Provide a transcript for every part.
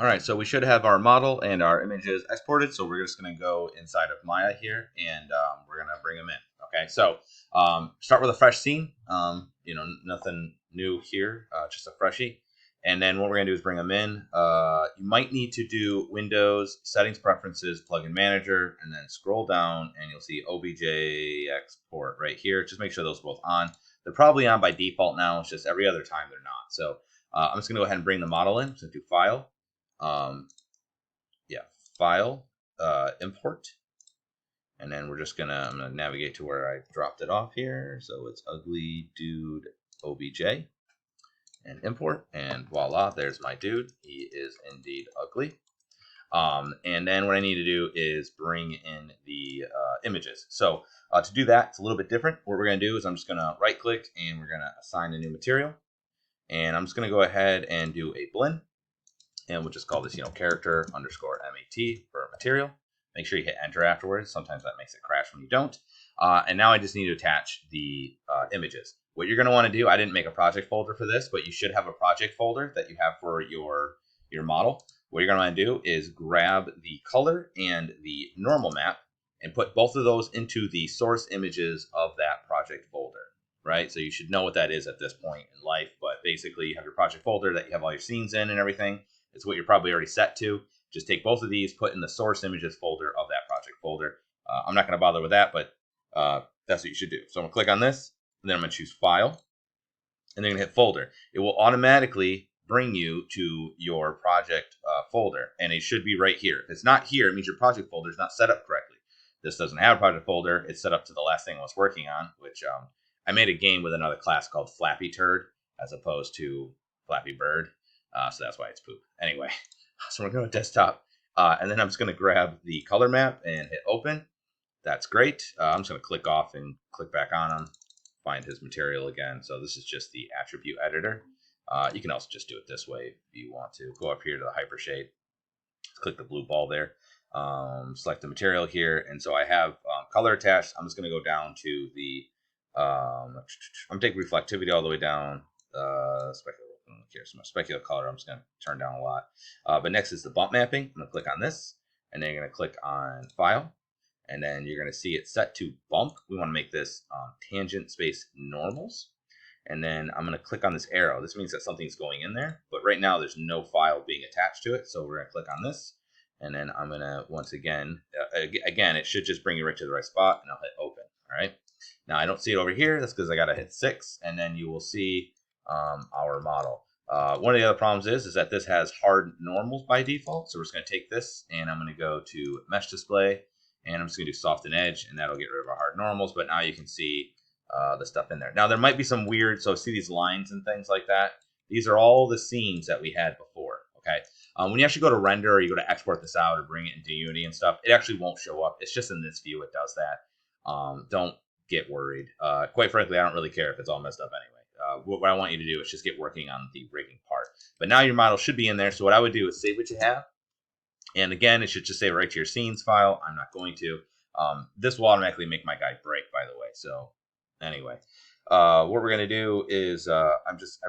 All right, so we should have our model and our images exported. So we're just going to go inside of Maya here, and we're going to bring them in. Okay, so start with a fresh scene. Nothing new here, just a freshie. And then what we're going to do is bring them in. You might need to do Windows, Settings, Preferences, Plugin Manager, and then scroll down, and you'll see OBJ Export right here. Just make sure those are both on. They're probably on by default now. It's just every other time they're not. So I'm just going to go ahead and bring the model in. So do File. File, import, and then I'm gonna navigate to where I dropped it off here. So it's ugly dude obj, and import, and voila, there's my dude. He is indeed ugly. And then what I need to do is bring in the images. So to do that, it's a little bit different. What we're gonna do is I'm just gonna right click and we're gonna assign a new material, and I'm just gonna go ahead and do a blend. And we'll just call this, character underscore MAT for material. Make sure you hit enter afterwards. Sometimes that makes it crash when you don't. And now I just need to attach the images. What you're going to want to do, I didn't make a project folder for this, but you should have a project folder that you have for your model. What you're going to want to do is grab the color and the normal map and put both of those into the source images of that project folder. Right? So you should know what that is at this point in life. But basically, you have your project folder that you have all your scenes in and everything. It's what you're probably already set to. Just take both of these, put in the source images folder of that project folder. I'm not going to bother with that, but that's what you should do. So I'm going to click on this, and then I'm going to choose File, and then I'm going to hit Folder. It will automatically bring you to your project folder, and it should be right here. If it's not here, it means your project folder is not set up correctly. This doesn't have a project folder. It's set up to the last thing I was working on, which I made a game with another class called Flappy Turd as opposed to Flappy Bird. So that's why it's poop. Anyway, so we're going to desktop. And then I'm just going to grab the color map and hit open. That's great. I'm just going to click off and click back on him. Find his material again. So this is just the attribute editor. You can also just do it this way if you want to. Go up here to the hypershade. Click the blue ball there. Select the material here. And so I have color attached. I'm just going to go down to the... I'm taking reflectivity all the way down. Here's my specular color. I'm just going to turn down a lot. But next is the bump mapping. I'm going to click on this, and then you're going to click on File, and then you're going to see it set to bump. We want to make this tangent space normals, and then I'm going to click on this arrow. This means that something's going in there, but right now there's no file being attached to it, so we're going to click on this, and then I'm going to once again, it should just bring you right to the right spot, and I'll hit open. All right. Now I don't see it over here. That's because I got to hit 6, and then you will see our model. One of the other problems is that this has hard normals by default. So we're just going to take this and I'm going to go to mesh display and I'm just going to do soften edge and that'll get rid of our hard normals. But now you can see the stuff in there. Now there might be some weird, so see these lines and things like that. These are all the scenes that we had before. Okay. When you actually go to render or you go to export this out or bring it into Unity and stuff, it actually won't show up. It's just in this view it does that. Don't get worried. Quite frankly, I don't really care if it's all messed up anyway. What I want you to do is just get working on the rigging part. But now your model should be in there. So what I would do is save what you have. And again, it should just save right to your scenes file. I'm not going to. This will automatically make my guy break, by the way. So anyway, what we're going to do is I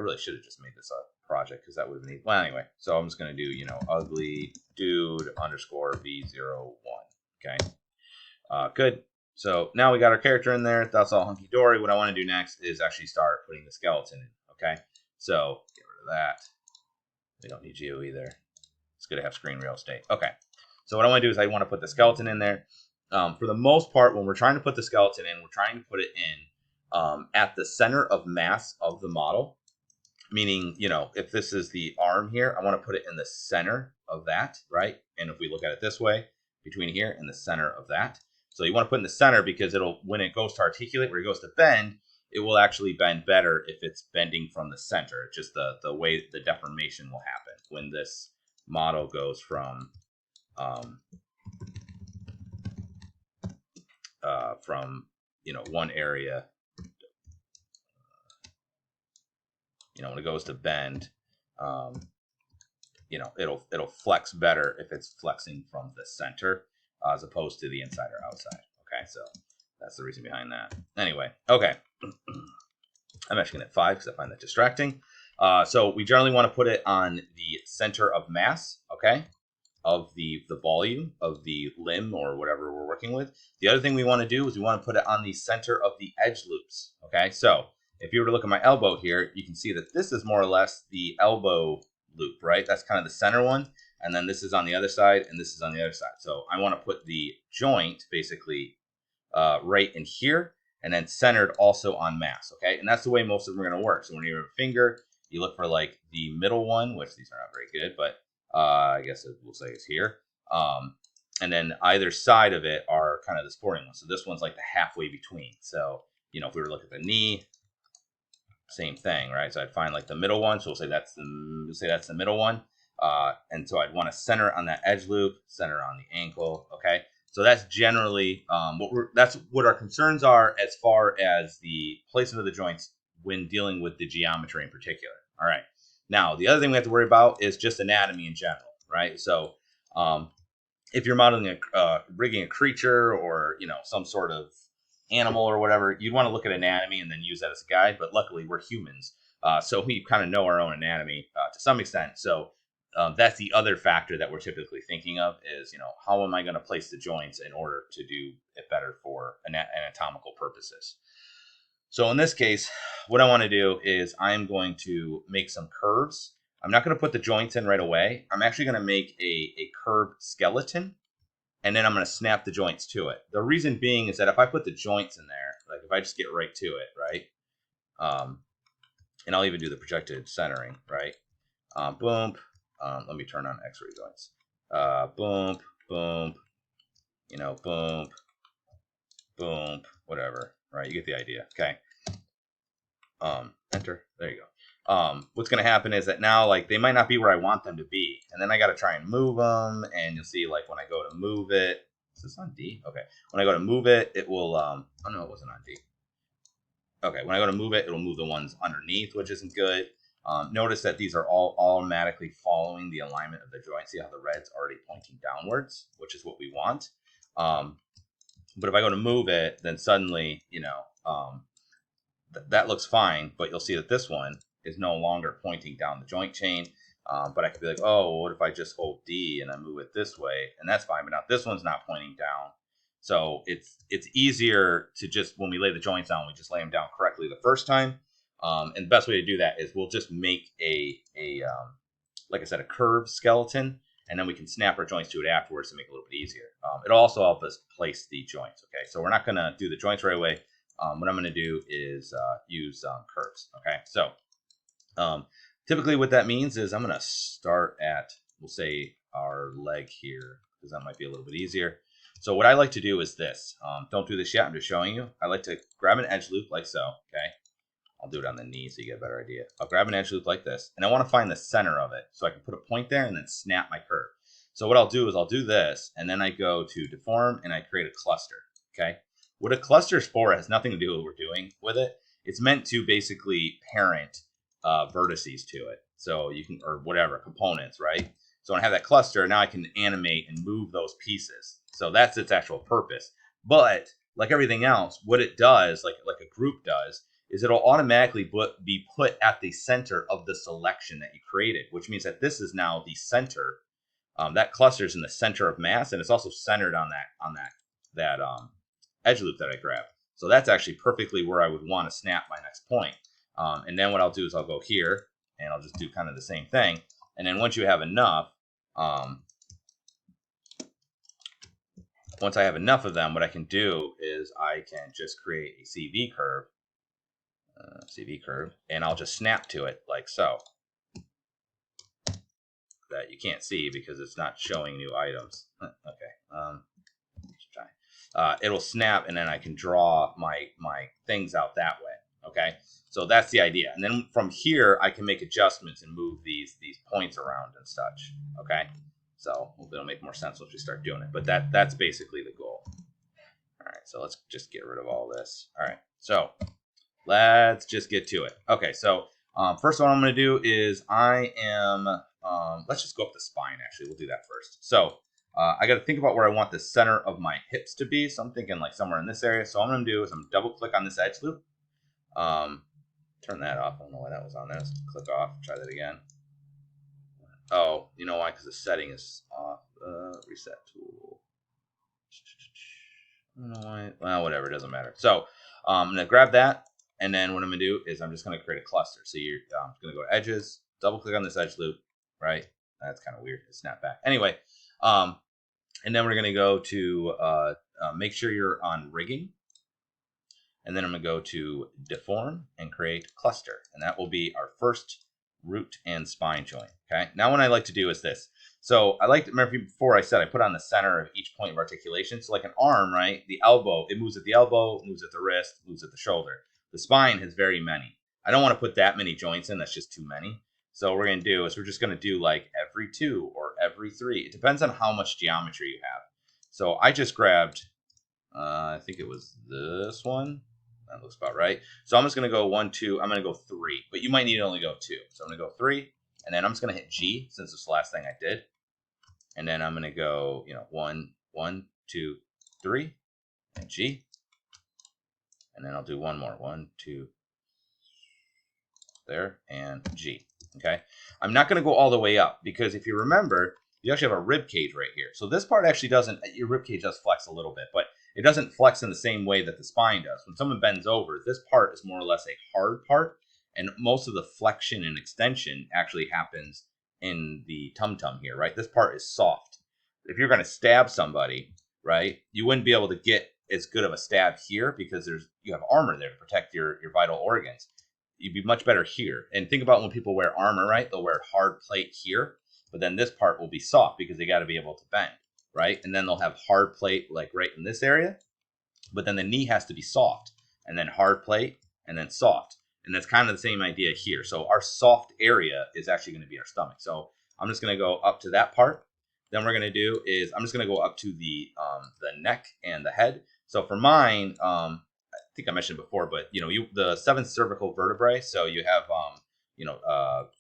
really should have just made this a project because that would have been, well, anyway. So I'm just going to do, ugly dude underscore V01. Okay. Good. So now we got our character in there. That's all hunky-dory. What I want to do next is actually start putting the skeleton in. Okay, so get rid of that. We don't need you either. It's good to have screen real estate. Okay, so what I want to do is I want to put the skeleton in there. For the most part, when we're trying to put the skeleton in, we're trying to put it in at the center of mass of the model. Meaning, if this is the arm here, I want to put it in the center of that, right? And if we look at it this way, between here and the center of that. So you want to put in the center because when it goes to articulate, where it goes to bend, it will actually bend better if it's bending from the center. Just the way the deformation will happen when this model goes from one area. When it goes to bend, it'll flex better if it's flexing from the center. As opposed to the inside or outside. Okay, so that's the reason behind that. Anyway, okay. I'm actually going to hit 5 because I find that distracting. So we generally want to put it on the center of mass. Okay. okay, of the volume of the limb or whatever we're working with. The other thing we want to do is we want to put it on the center of the edge loops, okay? So if you were to look at my elbow here, you can see that this is more or less the elbow loop, right? That's kind of the center one. And then this is on the other side, and this is on the other side. So I want to put the joint basically right in here, and then centered also on mass, okay? And that's the way most of them are going to work. So when you have a finger, you look for like the middle one, which these are not very good, but I guess it looks like it's here. And then either side of it are kind of the sporting ones. So this one's like the halfway between. So, you know, if we were to look at the knee, same thing, right? So I'd find like the middle one. So we'll say that's the middle one. And so I'd want to center on that edge loop, center on the ankle, okay? So that's generally that's what our concerns are as far as the placement of the joints when dealing with the geometry in particular. All right. Now, the other thing we have to worry about is just anatomy in general, right? So if you're modeling rigging a creature or, you know, some sort of animal or whatever, you'd want to look at anatomy and then use that as a guide. But luckily, we're humans, so we kind of know our own anatomy to some extent. So that's the other factor that we're typically thinking of is, you know, how am I going to place the joints in order to do it better for anatomical purposes? So in this case, what I want to do is I'm going to make some curves. I'm not going to put the joints in right away. I'm actually going to make a curved skeleton, and then I'm going to snap the joints to it. The reason being is that if I put the joints in there, like if I just get right to it, right? And I'll even do the projected centering, right? Boom. Let me turn on X-ray joints. Boom, boom, you know, boom, boom, whatever, right? You get the idea, okay? Enter, there you go. What's going to happen is that now, like, they might not be where I want them to be, and then I got to try and move them, and you'll see, like, when I go to move it, is this on D? Okay, when I go to move it, it will, oh no, it wasn't on D. Okay, when I go to move it, it'll move the ones underneath, which isn't good. Notice that these are all automatically following the alignment of the joint. See how the red's already pointing downwards, which is what we want. But if I go to move it, then suddenly, you know, that looks fine, but you'll see that this one is no longer pointing down the joint chain. But I could be like, oh, what if I just hold D and I move it this way? And that's fine, but now this one's not pointing down. So it's easier to just, when we lay the joints down, we just lay them down correctly the first time. And the best way to do that is we'll just make like I said, a curved skeleton, and then we can snap our joints to it afterwards to make it a little bit easier. It'll also help us place the joints. Okay, so we're not going to do the joints right away. What I'm going to do is use curves. Okay, so typically what that means is I'm going to start at, we'll say, our leg here, because that might be a little bit easier. So what I like to do is this. Don't do this yet. I'm just showing you. I like to grab an edge loop like so. Okay, I'll do it on the knee so you get a better idea. I'll grab an edge loop like this, and I want to find the center of it. So I can put a point there and then snap my curve. So what I'll do is I'll do this, and then I go to deform, and I create a cluster. Okay. What a cluster is for has nothing to do with what we're doing with it. It's meant to basically parent vertices to it. So you can, or whatever, components, right? So when I have that cluster, now I can animate and move those pieces. So that's its actual purpose. But like everything else, what it does, like a group does, is it'll automatically be put at the center of the selection that you created, which means that this is now the center. That cluster is in the center of mass, and it's also centered on that edge loop that I grabbed. So that's actually perfectly where I would want to snap my next point. And then what I'll do is I'll go here, and I'll just do kind of the same thing. And then once you have enough, once I have enough of them, what I can do is I can just create a CV curve, and I'll just snap to it like so. That you can't see because it's not showing new items. Okay. Let's try. It'll snap, and then I can draw my things out that way. Okay. So that's the idea. And then from here, I can make adjustments and move these points around and such. Okay. So it'll make more sense once we start doing it. But that's basically the goal. All right. So let's just get rid of all this. All right. So let's just get to it. Okay. So first one I'm going to do is let's just go up the spine, actually. We'll do that first. So I got to think about where I want the center of my hips to be. So I'm thinking like somewhere in this area. So what I'm going to do is I'm going to double click on this edge loop. Turn that off. I don't know why that was on there. Let's click off. Try that again. Oh, you know why? Because the setting is off. Reset tool. I don't know why. Well, whatever. It doesn't matter. So I'm going to grab that. And then what I'm going to do is I'm just going to create a cluster. So you're going to go to edges, double click on this edge loop, right? That's kind of weird. Snap back. Anyway, and then we're going to go to make sure you're on rigging. And then I'm going to go to deform and create cluster. And that will be our first root and spine joint. Okay. Now what I like to do is this. So I like to remember before I said I put on the center of each point of articulation. So like an arm, right? The elbow, it moves at the elbow, moves at the wrist, moves at the shoulder. The spine has very many. I don't want to put that many joints in. That's just too many. So what we're going to do is we're just going to do like every 2 or every 3. It depends on how much geometry you have. So I just grabbed, I think it was this one. That looks about right. So I'm just going to go 1, 2. I'm going to go 3, but you might need to only go 2. So I'm going to go 3, and then I'm just going to hit G since it's the last thing I did. And then I'm going to go, 1, 1, 2, 3, and G. And then I'll do one more. 1, 2, there, and G. Okay. I'm not going to go all the way up because if you remember, you actually have a rib cage right here. So this part actually doesn't, your rib cage does flex a little bit, but it doesn't flex in the same way that the spine does. When someone bends over, this part is more or less a hard part, and most of the flexion and extension actually happens in the tum-tum here, right? This part is soft. If you're going to stab somebody, right, you wouldn't be able to get as good of a stab here because you have armor there to protect your vital organs. You'd be much better here. And think about when people wear armor, right? They'll wear hard plate here, but then this part will be soft because they got to be able to bend, right? And then they'll have hard plate like right in this area, but then the knee has to be soft, and then hard plate, and then soft. And that's kind of the same idea here. So our soft area is actually going to be our stomach. So I'm just going to go up to that part. Then what we're going to do is I'm just going to go up to the neck and the head. So for mine, I think I mentioned before, but the 7 cervical vertebrae. So you have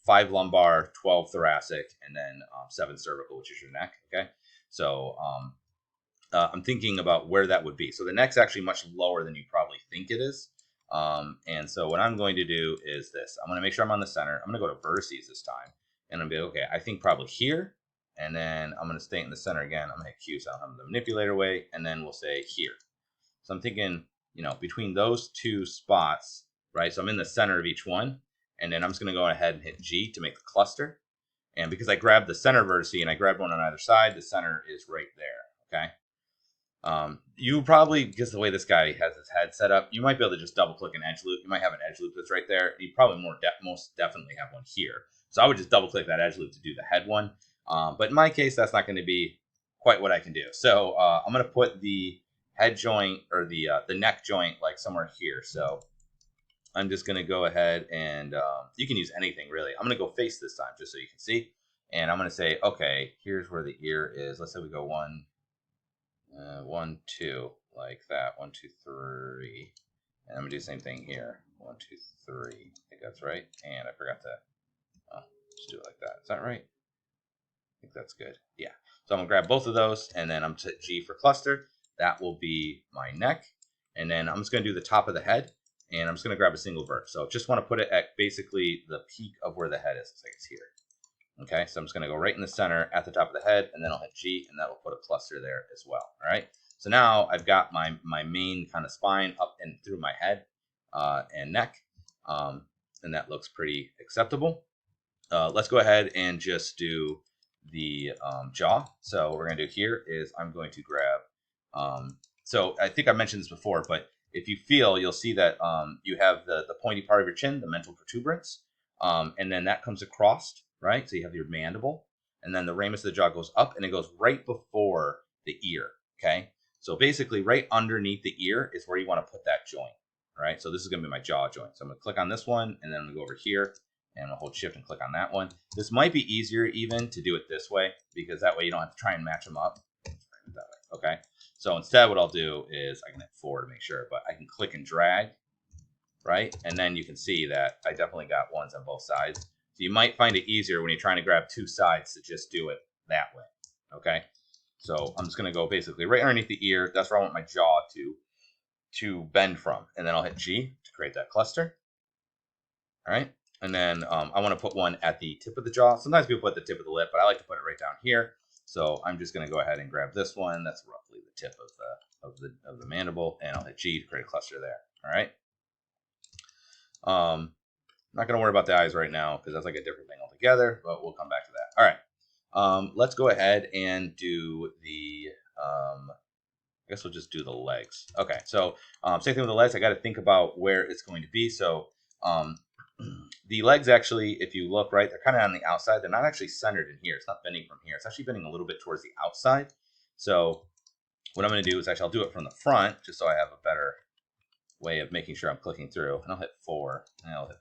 5 lumbar, 12 thoracic, and then 7 cervical, which is your neck. Okay, so I'm thinking about where that would be. So the neck's actually much lower than you probably think it is. And so what I'm going to do is this. I'm going to make sure I'm on the center. I'm going to go to vertices this time, and I'm going to be okay. I think probably here, and then I'm going to stay in the center again. I'm going to hit Q, so I'll have the manipulator way, and then we'll say here. So I'm thinking, between those 2 spots, right? So I'm in the center of each one, and then I'm just going to go ahead and hit G to make the cluster. And because I grabbed the center vertice and I grabbed one on either side, the center is right there, okay? You probably, because the way this guy has his head set up, you might be able to just double click an edge loop. You might have an edge loop that's right there. You probably most definitely have one here. So I would just double click that edge loop to do the head one. But in my case, that's not going to be quite what I can do. So I'm going to put the head joint or the neck joint like somewhere here. So I'm just going to go ahead and you can use anything really. I'm going to go face this time just so you can see. And I'm going to say, okay, here's where the ear is. Let's say we go 1, 1, 2, like that. 1, 2, 3. And I'm going to do the same thing here. 1, 2, 3. I think that's right. And I forgot to just do it like that. Is that right? I think that's good. Yeah. So I'm going to grab both of those, and then I'm going to hit G for cluster. That will be my neck. And then I'm just going to do the top of the head, and I'm just going to grab a single vert. So just want to put it at basically the peak of where the head is. Looks like it's here. Okay, so I'm just going to go right in the center at the top of the head, and then I'll hit G, and that will put a cluster there as well. All right, so now I've got my main kind of spine up and through my head and neck, and that looks pretty acceptable. Let's go ahead and just do the jaw. So what we're going to do here is I'm going to grab, so I think I mentioned this before, but if you feel, you'll see that you have the pointy part of your chin, the mental protuberance, and then that comes across, right? So you have your mandible, and then the ramus of the jaw goes up, and it goes right before the ear, okay? So basically right underneath the ear is where you want to put that joint, right? So this is going to be my jaw joint. So I'm going to click on this one, and then I'm going to go over here, and I'll hold shift and click on that one. This might be easier even to do it this way, because that way you don't have to try and match them up. That way, okay? So instead what I'll do is I can hit 4 to make sure, but I can click and drag, right? And then you can see that I definitely got ones on both sides. So you might find it easier when you're trying to grab 2 sides to just do it that way, okay? So I'm just going to go basically right underneath the ear. That's where I want my jaw to bend from. And then I'll hit G to create that cluster. All right. And then I want to put one at the tip of the jaw. Sometimes people put the tip of the lip, but I like to put it right down here. So I'm just going to go ahead and grab this one. That's roughly the tip of the mandible, and I'll hit G to create a cluster there. All right. Not going to worry about the eyes right now because that's like a different thing altogether, but we'll come back to that. All right. Let's go ahead and do the. I guess we'll just do the legs. Okay. So same thing with the legs. I got to think about where it's going to be. So the legs actually, if you look right, they're kind of on the outside. They're not actually centered in here. It's not bending from here. It's actually bending a little bit towards the outside. So what I'm going to do is actually I'll do it from the front just so I have a better way of making sure I'm clicking through. And I'll hit 4 and I'll hit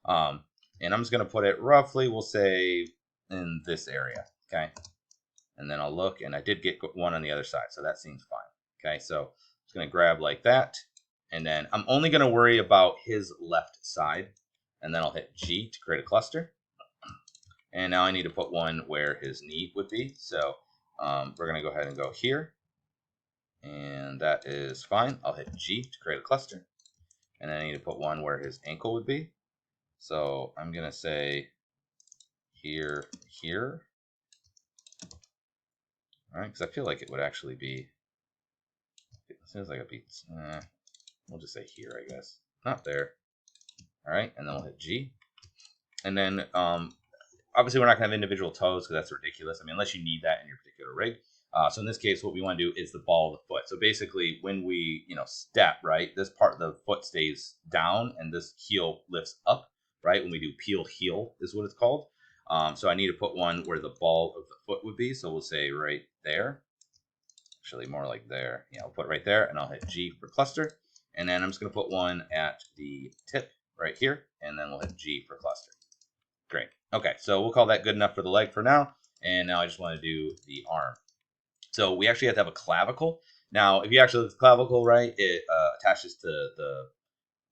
5. And I'm just going to put it roughly, we'll say, in this area. Okay. And then I'll look, and I did get one on the other side, so that seems fine. Okay, so I'm just going to grab like that. And then I'm only going to worry about his left side. And then I'll hit G to create a cluster. And now I need to put one where his knee would be. So we're going to go ahead and go here. And that is fine. I'll hit G to create a cluster. And then I need to put one where his ankle would be. So I'm going to say here. All right, because I feel like it would actually be, it seems like a beat. We'll just say here, I guess. Not there. All right, and then we'll hit G. And then obviously we're not going to have individual toes because that's ridiculous. I mean, unless you need that in your particular rig. So in this case, what we want to do is the ball of the foot. So basically, when we step, right, this part of the foot stays down and this heel lifts up, right? When we do peeled heel is what it's called. So I need to put one where the ball of the foot would be. So we'll say right there. Actually, more like there. Yeah, I'll put it right there, and I'll hit G for cluster. And then I'm just going to put one at the tip right here, and then we'll hit G for cluster. Great. Okay, so we'll call that good enough for the leg for now. And now I just want to do the arm. So we actually have to have a clavicle. Now, if you actually look at the clavicle, right, it attaches to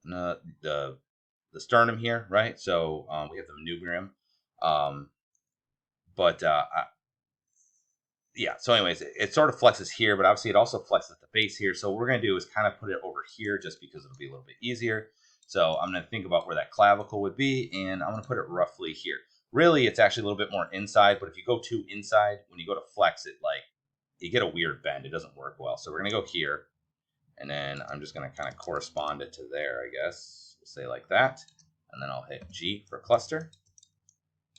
the sternum here, right? So we have the manubrium. Yeah, so anyways, it sort of flexes here, but obviously it also flexes at the base here. So what we're going to do is kind of put it over here just because it'll be a little bit easier. So I'm going to think about where that clavicle would be, and I'm going to put it roughly here. Really, it's actually a little bit more inside, but if you go too inside, when you go to flex it, like, you get a weird bend. It doesn't work well. So we're going to go here, and then I'm just going to kind of correspond it to there, I guess. We'll say like that, and then I'll hit G for cluster.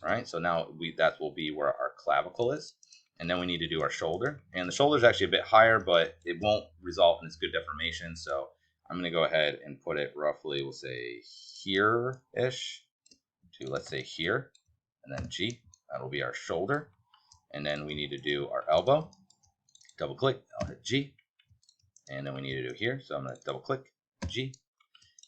All right, so now that will be where our clavicle is. And then we need to do our shoulder. And the shoulder is actually a bit higher, but it won't result in this good deformation. So I'm going to go ahead and put it roughly, we'll say here-ish to, let's say, here. And then G, that'll be our shoulder. And then we need to do our elbow. Double click, I'll hit G. And then we need to do here. So I'm going to double click, G.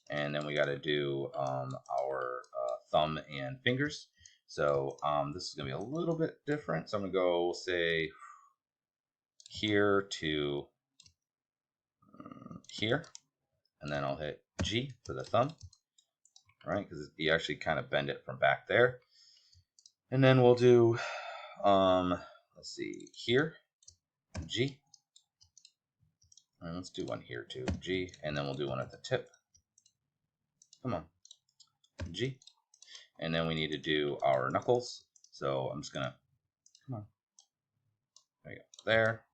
And then we got to do our thumb and fingers. So this is going to be a little bit different. So I'm going to go, say, here to here. And then I'll hit G for the thumb, right? Because you actually kind of bend it from back there. And then we'll do, let's see, here, G. And let's do one here too, G. And then we'll do one at the tip. Come on, G. And then we need to do our knuckles. So I'm just going to, come on. There you go. There.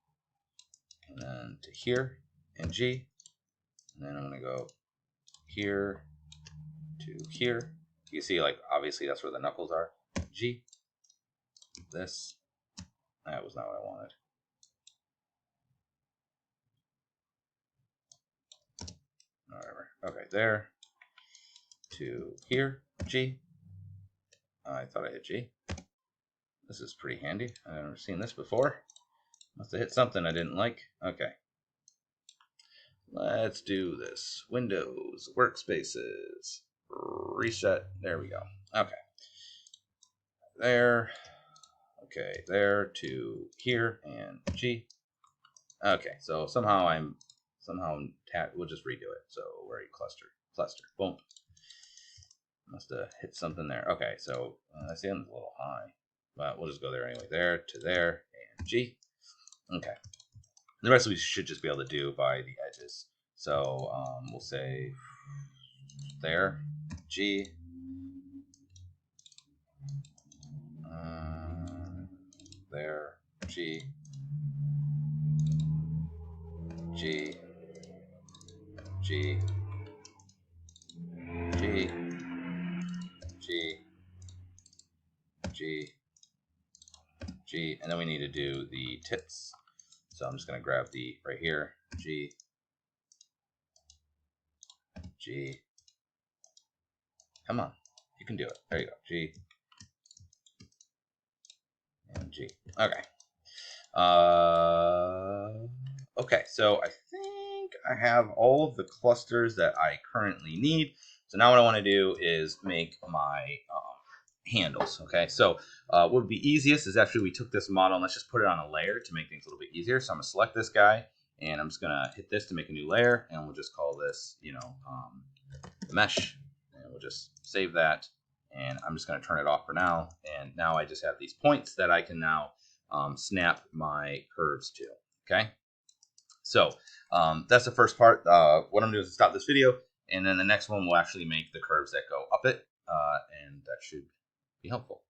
And then to here and G. And then I'm going to go here to here. You see, like, obviously that's where the knuckles are. G. This. That was not what I wanted. Whatever. Okay, there. To here. G. I thought I hit G. This is pretty handy. I've never seen this before. Must have hit something I didn't like. Okay. Let's do this. Windows, workspaces, reset. There we go. Okay. There. Okay, there to here and G. Okay, so we'll just redo it. So where are you? Cluster. Boom. Must have hit something there. Okay, so I see I'm a little high, but we'll just go there anyway. There to there and G. Okay. The rest we should just be able to do by the edges. So we'll say there, G, there, G, G, G, G, G, G, G, and then we need to do the tips. So I'm just going to grab the right here, G, G. Come on, you can do it. There you go, G, and G. Okay. Okay, so I think I have all of the clusters that I currently need. So now what I want to do is make my handles. Okay, so what would be easiest is actually we took this model and let's just put it on a layer to make things a little bit easier. So I'm gonna select this guy and I'm just gonna hit this to make a new layer, and we'll just call this, mesh, and we'll just save that. And I'm just gonna turn it off for now. And now I just have these points that I can now snap my curves to. Okay, so that's the first part. What I'm gonna do is stop this video, and then the next one will actually make the curves that go up it, and that should be helpful.